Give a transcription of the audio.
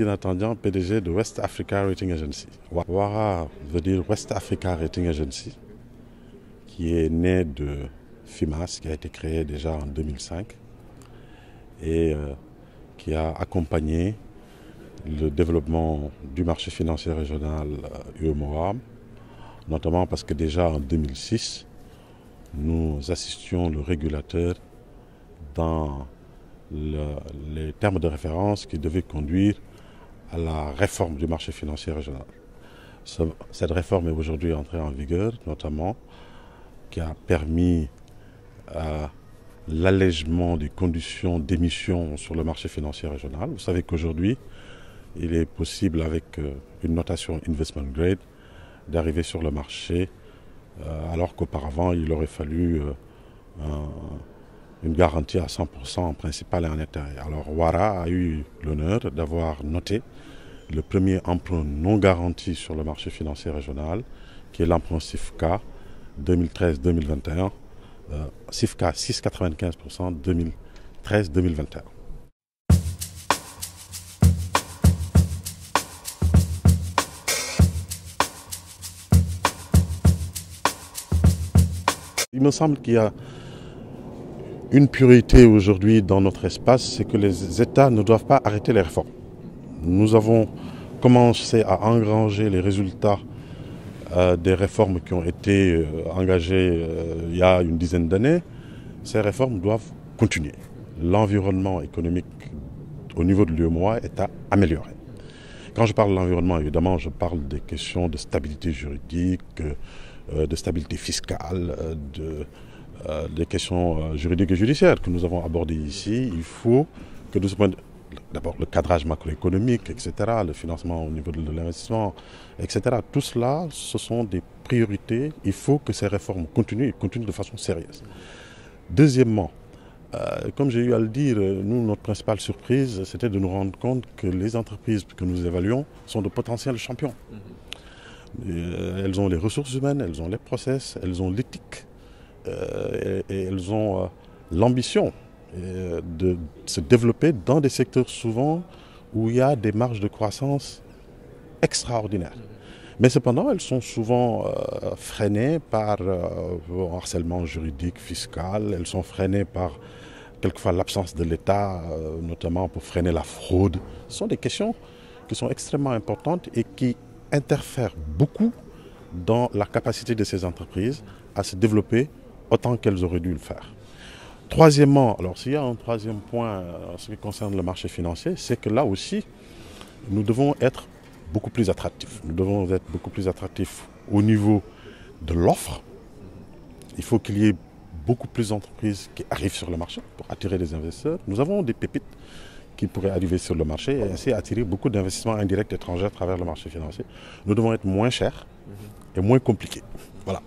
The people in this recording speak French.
Guina Tandian, PDG de West Africa Rating Agency. WARA veut dire West Africa Rating Agency, qui est né de FIMAS, qui a été créé déjà en 2005 et qui a accompagné le développement du marché financier régional UEMOA, notamment parce que déjà en 2006, nous assistions le régulateur dans les termes de référence qui devaient conduire à la réforme du marché financier régional. Cette réforme est aujourd'hui entrée en vigueur, notamment, qui a permis l'allègement des conditions d'émission sur le marché financier régional. Vous savez qu'aujourd'hui, il est possible, avec une notation investment grade, d'arriver sur le marché, alors qu'auparavant, il aurait fallu une garantie à 100% en principal et en intérêt. Alors WARA a eu l'honneur d'avoir noté le premier emprunt non garanti sur le marché financier régional, qui est l'emprunt SIFCA 2013-2021, SIFCA 6,95% 2013-2021. Il me semble qu'il y a une priorité aujourd'hui dans notre espace, c'est que les États ne doivent pas arrêter les réformes. Nous avons commencé à engranger les résultats des réformes qui ont été engagées il y a une dizaine d'années. Ces réformes doivent continuer. L'environnement économique au niveau de l'UEMOA est à améliorer. Quand je parle de l'environnement, évidemment, je parle des questions de stabilité juridique, de stabilité fiscale, des questions juridiques et judiciaires que nous avons abordées ici. Il faut que de ce point de vue, d'abord le cadrage macroéconomique, etc., le financement au niveau de l'investissement, etc. Tout cela, ce sont des priorités. Il faut que ces réformes continuent et continuent de façon sérieuse. Deuxièmement, comme j'ai eu à le dire, nous, notre principale surprise, c'était de nous rendre compte que les entreprises que nous évaluons sont de potentiels champions. Elles ont les ressources humaines, elles ont les process, elles ont l'éthique et elles ont l'ambition de se développer dans des secteurs souvent où il y a des marges de croissance extraordinaires. Mais cependant, elles sont souvent freinées par un harcèlement juridique, fiscal, elles sont freinées par quelquefois l'absence de l'État, notamment pour freiner la fraude. Ce sont des questions qui sont extrêmement importantes et qui interfèrent beaucoup dans la capacité de ces entreprises à se développer autant qu'elles auraient dû le faire. Troisièmement, alors s'il y a un troisième point en ce qui concerne le marché financier, c'est que là aussi, nous devons être beaucoup plus attractifs. Nous devons être beaucoup plus attractifs au niveau de l'offre. Il faut qu'il y ait beaucoup plus d'entreprises qui arrivent sur le marché pour attirer des investisseurs. Nous avons des pépites qui pourraient arriver sur le marché et ainsi attirer beaucoup d'investissements indirects étrangers à travers le marché financier. Nous devons être moins chers et moins compliqués. Voilà.